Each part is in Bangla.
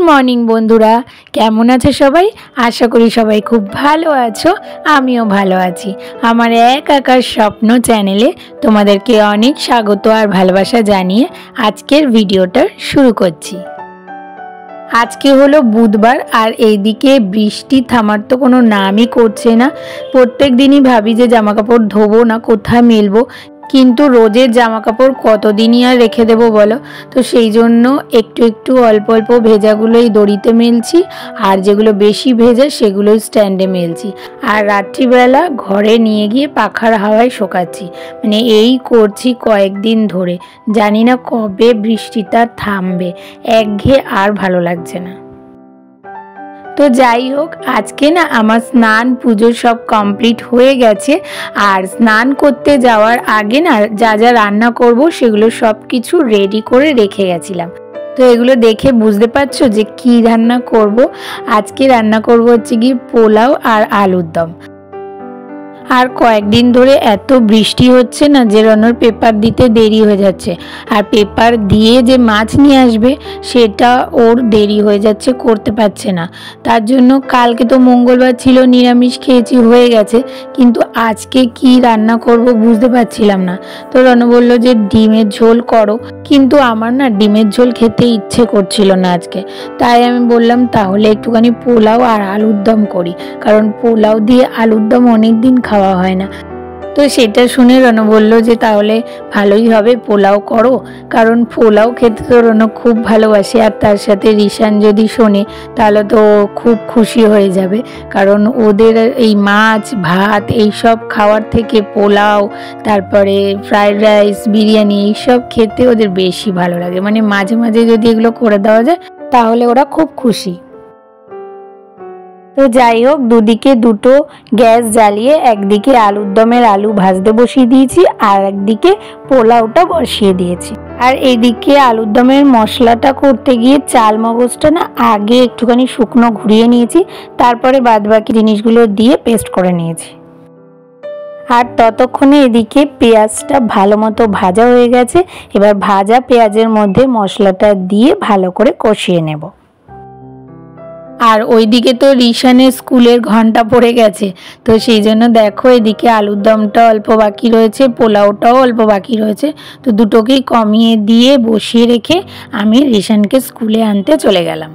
মর্নিং বন্ধুরা, কেমন আছো সবাই? আশা করি সবাই খুব ভালো আছো। আমিও ভালো আছি। আমার এক আকার স্বপ্ন চ্যানেলে তোমাদেরকে অনেক স্বাগত আর ভালোবাসা জানিয়ে আজকের ভিডিওটা শুরু করছি। আজকে হলো বুধবার আর এইদিকে বৃষ্টি থামার তো কোনো নামই করছে না। প্রত্যেক দিনই ভাবি যে জামা কাপড় ধোবো না, কোথায় মেলবো, কিন্তু রোজের জামা কাপড় কতদিনই আর রেখে দেবো বলো। তো সেই জন্য একটু একটু অল্প অল্প ভেজাগুলোই দড়িতে মেলছি, আর যেগুলো বেশি ভেজা সেগুলোই স্ট্যান্ডে মেলছি, আর রাত্রিবেলা ঘরে নিয়ে গিয়ে পাখার হাওয়ায় শোকাচ্ছি। মানে এই করছি কয়েকদিন ধরে। জানি না কবে বৃষ্টিটা থামবে, একঘেয়ে আর ভালো লাগছে না। তো যাই হোক, আজকে না আমার স্নান পুজো সব কমপ্লিট হয়ে গেছে। আর স্নান করতে যাওয়ার আগে না যা যা রান্না করব সেগুলো সব কিছু রেডি করে রেখে গেছিলাম। তো এগুলো দেখে বুঝতে পারছো যে কি রান্না করব। আজকে রান্না করব হচ্ছে কি পোলাও আর আলুর দম। আর কয়েকদিন ধরে এত বৃষ্টি হচ্ছে না যে রনর পেপার দিতে দেরি হয়ে যাচ্ছে, আর পেপার দিয়ে যে মাছ নিয়ে আসবে সেটা ওর দেরি হয়ে যাচ্ছে, করতে পারছে না। তার জন্য কালকে তো মঙ্গলবার ছিল, নিরামিষ খেয়েছি, হয়ে গেছে, কিন্তু আজকে কি রান্না করব বুঝতে পারছিলাম না। তো রন বলল যে ডিমের ঝোল করো, কিন্তু আমার না ডিমের ঝোল খেতে ইচ্ছে করছিল না আজকে। তাই আমি বললাম তাহলে একটুখানি পোলাও আর আলুর দম করি, কারণ পোলাও দিয়ে আলুর দম অনেক দিন খাওয়া হয় না। তো সেটা শুনে রণ বলল যে তাহলে ভালোই হবে, পোলাও করো। কারণ পোলাও খেতে তো রণ খুব ভালোবাসে, আর তার সাথে রিশান যদি শোনে তাহলে তো খুব খুশি হয়ে যাবে। কারণ ওদের এই মাছ ভাত এইসব খাওয়ার থেকে পোলাও, তারপরে ফ্রাইড রাইস, বিরিয়ানি এইসব খেতে ওদের বেশি ভালো লাগে। মানে মাঝে মাঝে যদি এগুলো করে দেওয়া যায় তাহলে ওরা খুব খুশি। তো যাই হোক, দুদিকে দুটো গ্যাস জ্বালিয়ে একদিকে আলুর দমের আলু ভাজতে বসিয়ে দিয়েছি, আর একদিকে পোলাওটা বসিয়ে দিয়েছি। আর এইদিকে আলুর দমের মশলাটা করতে গিয়ে চাল মগজটা না আগে একটুখানি শুকনো ঘুরিয়ে নিয়েছি, তারপরে বাদবাকি জিনিসগুলো দিয়ে পেস্ট করে নিয়েছি। আর ততক্ষণে এদিকে পেঁয়াজটা ভালো মতো ভাজা হয়ে গেছে। এবার ভাজা পেঁয়াজের মধ্যে মশলাটা দিয়ে ভালো করে কষিয়ে নেব। আর ওইদিকে তো রিশানের স্কুলের ঘন্টা পড়ে গেছে, তো সেই জন্য দেখো এদিকে আলুর দমটা অল্প বাকি রয়েছে, পোলাওটাও অল্প বাকি রয়েছে। তো দুটোকেই কমিয়ে দিয়ে বসিয়ে রেখে আমি রিশানকে স্কুলে আনতে চলে গেলাম।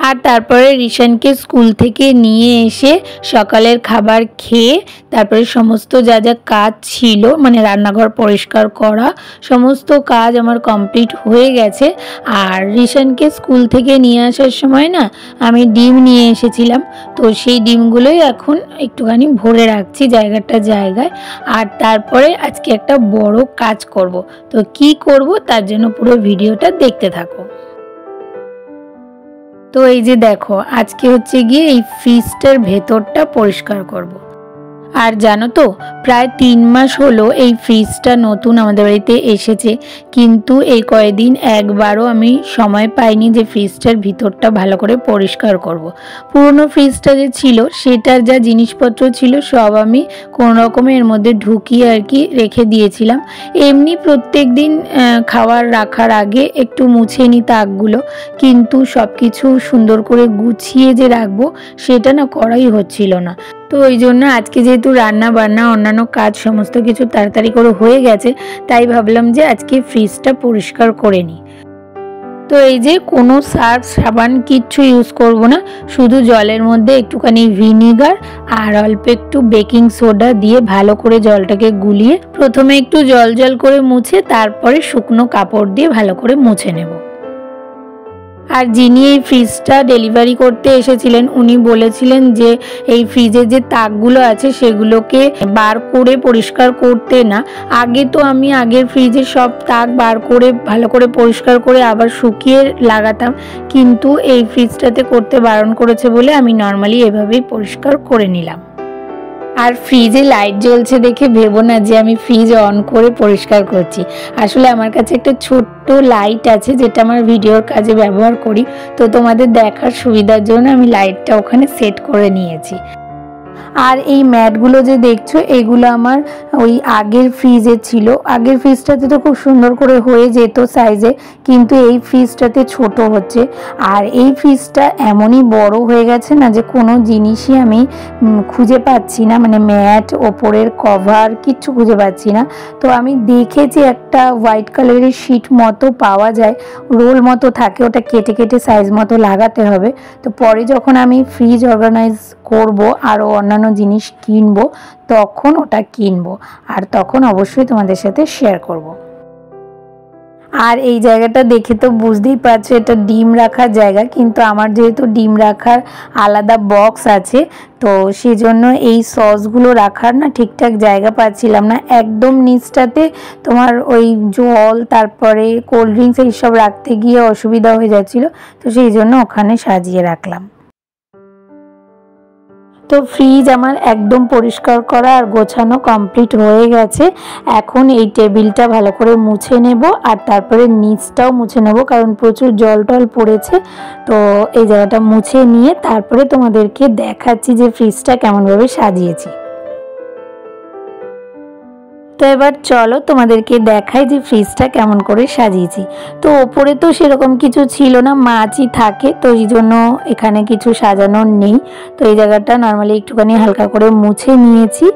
আর তারপরে রিশানকে স্কুল থেকে নিয়ে এসে সকালের খাবার খেয়ে তারপরে সমস্ত যা যা কাজ ছিল, মানে রান্নাঘর পরিষ্কার করা, সমস্ত কাজ আমার কমপ্লিট হয়ে গেছে। আর রিশানকে স্কুল থেকে নিয়ে আসার সময় না আমি ডিম নিয়ে এসেছিলাম, তো সেই ডিমগুলোই এখন একটুখানি ভরে রাখছি জায়গাটা জায়গায়। আর তারপরে আজকে একটা বড় কাজ করব। তো কি করব তার জন্য পুরো ভিডিওটা দেখতে থাকো। তো এই যে দেখো, আজকে হচ্ছে গিয়ে এই ফ্রিজটার ভেতরটা পরিষ্কার করব। আর জানো তো, প্রায় 3 মাস হলো এই ফ্রিজটা নতুন আমাদের বাড়িতে এসেছে, কিন্তু এই কয়েকদিন একবারও আমি সময় পাইনি যে ফ্রিজটার ভিতরটা ভালো করে পরিষ্কার করব। পুরনো ফ্রিজটা যে ছিল সেটার যা জিনিসপত্র ছিল সব আমি কোনো রকমে এর মধ্যে ঢুকিয়ে আর কি রেখে দিয়েছিলাম। এমনি প্রত্যেক দিন খাবার রাখার আগে একটু মুছে নিই তাকগুলো, কিন্তু সব কিছু সুন্দর করে গুছিয়ে যে রাখবো সেটা না করাই হচ্ছিল না। তো ওই জন্য আজকে যেহেতু রান্না বান্না অন্যান্য কাজ সমস্ত কিছু তাড়াতাড়ি করে হয়ে গেছে, তাই ভাবলাম যে আজকে ফ্রিজটা পরিষ্কার করে নিই। তো এই যে কোনো সার্ফ সাবান কিচ্ছু ইউজ করব না, শুধু জলের মধ্যে একটুখানি ভিনিগার আর অল্প একটু বেকিং সোডা দিয়ে ভালো করে জলটাকে গুলিয়ে প্রথমে একটু জল জল করে মুছে তারপরে শুকনো কাপড় দিয়ে ভালো করে মুছে নেব। আর যিনি এই ফ্রিজটা ডেলিভারি করতে এসেছিলেন উনি বলেছিলেন যে এই ফ্রিজের যে তাকগুলো আছে সেগুলোকে বার করে পরিষ্কার করতে না। আগে তো আমি আগের ফ্রিজের সব তাক বার করে ভালো করে পরিষ্কার করে আবার শুকিয়ে লাগাতাম, কিন্তু এই ফ্রিজটাতে করতে বারণ করেছে বলে আমি নর্মালি এভাবেই পরিষ্কার করে নিলাম। আর ফ্রিজে লাইট জ্বলছে দেখে ভেবো না যে আমি ফ্রিজ অন করে পরিষ্কার করছি। আসলে আমার কাছে একটা ছোট্ট লাইট আছে যেটা আমার ভিডিওর কাজে ব্যবহার করি, তো তোমাদের দেখার সুবিধার জন্য আমি লাইটটা ওখানে সেট করে নিয়েছি। আর এই ম্যাটগুলো যে দেখছো এগুলো আমার ওই আগের ফ্রিজে ছিল। আগের ফ্রিজটাতে তো খুব সুন্দর করে হয়ে যেত সাইজে, কিন্তু এই ফ্রিজটাতে ছোট হচ্ছে। আর এই ফ্রিজটা এমনই বড় হয়ে গেছে না যে কোনো জিনিসই আমি খুঁজে পাচ্ছি না, মানে ম্যাট, ওপরের কভার কিচ্ছু খুঁজে পাচ্ছি না। তো আমি দেখেছি একটা হোয়াইট কালারের শিট মতো পাওয়া যায়, রোল মতো থাকে, ওটা কেটে কেটে সাইজ মতো লাগাতে হবে। তো পরে যখন আমি ফ্রিজ অর্গানাইজ করব আরও অন্যান্য জিনিস কিনবো তখন ওটা কিনবো, আর তখন অবশ্যই তোমাদের সাথে শেয়ার করব। আর এই জায়গাটা দেখে তো বুঝতেই পারছো এটা ডিম রাখার জায়গা, কিন্তু আমার যেহেতু ডিম রাখার আলাদা বক্স আছে তো সেজন্য এই সসগুলো রাখার না ঠিকঠাক জায়গা পাচ্ছিলাম না। একদম নিচটাতে তোমার ওই জল তারপরে কোল্ড ড্রিঙ্কস এইসব রাখতে গিয়ে অসুবিধা হয়ে যাচ্ছিলো, তো সেই জন্য ওখানে সাজিয়ে রাখলাম। তো ফ্রিজ আমার একদম পরিষ্কার করা আর গোছানো কমপ্লিট হয়ে গেছে। এখন এই টেবিলটা ভালো করে মুছে নেব আর তারপরে নিচটাও মুছে নেব, কারণ প্রচুর জল টল পড়েছে। তো এই জায়গাটা মুছে নিয়ে তারপরে তোমাদেরকে দেখাচ্ছি যে ফ্রিজটা কেমনভাবে সাজিয়েছি। তো এবার চলো তোমাদেরকে দেখাই যে ফ্রিজটা কেমন করে সাজিয়েছি। তো ওপরে তো সেরকম কিছু ছিল না, মাছই থাকে, তো এই জন্য এখানে কিছু সাজানোর নেই। তো এই জায়গাটা নর্মালি একটুখানি হালকা করে মুছে নিয়েছি।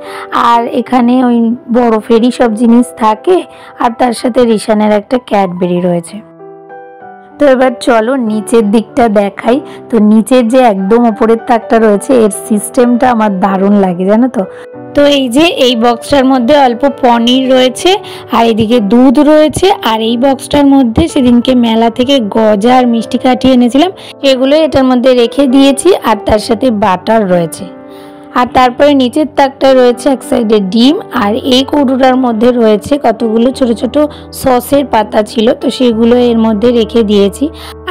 আর এখানে ওই বরফেরই সব জিনিস থাকে, আর তার সাথে রিশানের একটা ক্যাডবেরি রয়েছে। তো এবার চলো নিচের দিকটা দেখাই। তো নিচের যে একদম উপরের তাকটা রয়েছে এর সিস্টেমটা আমার দারুণ লাগে, জানো তো। তো এই যে এই বক্সটার মধ্যে অল্প পনির রয়েছে আর এদিকে দুধ রয়েছে, আর এই বক্সটার মধ্যে সেদিনকে মেলা থেকে গজা আর মিষ্টি কাঠিয়ে এনেছিলাম, এগুলো এটার মধ্যে রেখে দিয়েছি, আর তার সাথে বাটার রয়েছে। আর তারপরে নিচের তাকটা রয়েছে এক সাইডে ডিম, আর এই কৌটোটার মধ্যে রয়েছে কতগুলো ছোট ছোট সসের পাতা ছিল, তো সেগুলো এর মধ্যে রেখে দিয়েছি।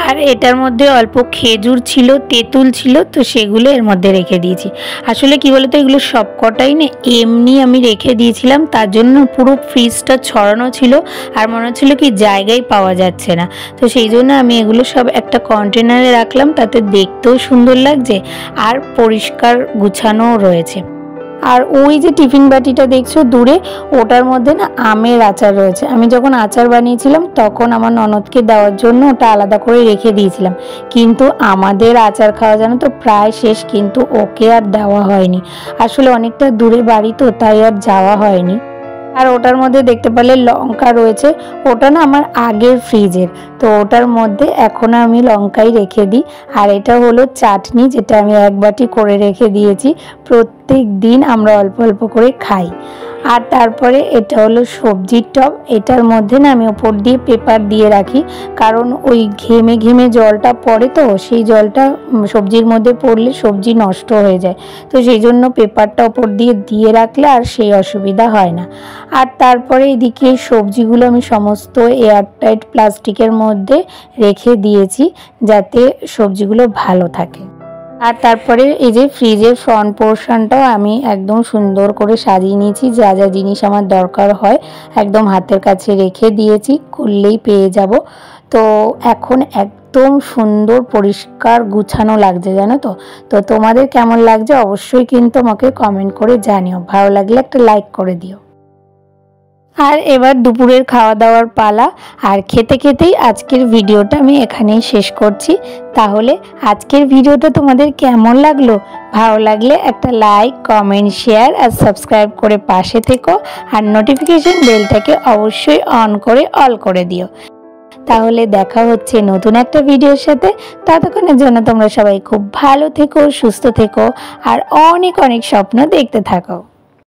আর এটার মধ্যে অল্প খেজুর ছিল, তেঁতুল ছিল, তো সেগুলো এর মধ্যে রেখে দিয়েছি। আসলে কি বলতো, এগুলো সব কটাই না এমনি আমি রেখে দিয়েছিলাম, তার জন্য পুরো ফ্রিজটা ছড়ানো ছিল আর মনে হচ্ছিল কি জায়গায় পাওয়া যাচ্ছে না। তো সেই জন্য আমি এগুলো সব একটা কন্টেনারে রাখলাম, তাতে দেখতেও সুন্দর লাগছে আর পরিষ্কার গুছানো রয়েছে। আর ওই যে টিফিন বাটিটা দেখছো দূরে, ওটার মধ্যে না আমের আচার রয়েছে। আমি যখন আচার বানিয়েছিলাম তখন আমার ননদকে দেওয়ার জন্য ওটা আলাদা করে রেখে দিয়েছিলাম, কিন্তু আমাদের আচার খাওয়া জানো তো প্রায় শেষ, কিন্তু ওকে আর দেওয়া হয়নি। আসলে অনেকটা দূরে বাড়ি তো, তাই আর যাওয়া হয়নি। আর ওটার মধ্যে দেখতে পেলে লঙ্কা রয়েছে, ওটা না আমার আগের ফ্রিজের, তো ওটার মধ্যে এখন আমি লঙ্কাই রেখে দিই। আর এটা হলো চাটনি, যেটা আমি এক বাটি করে রেখে দিয়েছি, প্রত্যেক দিন আমরা অল্প অল্প করে খাই। আর তারপরে এটা হলো সবজির টব, এটার মধ্যে না আমি ওপর দিয়ে পেপার দিয়ে রাখি, কারণ ওই ঘেমে ঘেমে জলটা পড়ে, তো সেই জলটা সবজির মধ্যে পড়লে সবজি নষ্ট হয়ে যায়, তো সেই জন্য পেপারটা ওপর দিয়ে রাখলে আর সেই অসুবিধা হয় না। আর তারপরে এদিকে সবজিগুলো আমি সমস্ত এয়ারটাইট প্লাস্টিকের মধ্যে রেখে দিয়েছি যাতে সবজিগুলো ভালো থাকে। আর তারপরে এই যে ফ্রিজের ফ্রন্ট পোর্শনটাও আমি একদম সুন্দর করে সাজিয়ে নিয়েছি, যা যা জিনিস আমার দরকার হয় একদম হাতের কাছে রেখে দিয়েছি, করলেই পেয়ে যাব। তো এখন একদম সুন্দর পরিষ্কার গুছানো লাগছে, জানো তো। তো তোমাদের কেমন লাগছে অবশ্যই কিন্তু আমাকে কমেন্ট করে জানিও, ভালো লাগলে একটা লাইক করে দিও। আর এবার দুপুরের খাওয়া দাওয়ার পালা, আর খেতে খেতেই আজকের ভিডিওটা আমি এখানেই শেষ করছি। তাহলে আজকের ভিডিওটা তোমাদের কেমন লাগলো? ভালো লাগলে একটা লাইক, কমেন্ট, শেয়ার আর সাবস্ক্রাইব করে পাশে থেকো, আর নোটিফিকেশন বেলটাকে অবশ্যই অন করে অল করে দিও। তাহলে দেখা হচ্ছে নতুন একটা ভিডিওর সাথে। ততক্ষণের জন্য তোমরা সবাই খুব ভালো থেকো, সুস্থ থেকো আর অনেক অনেক স্বপ্ন দেখতে থাকো।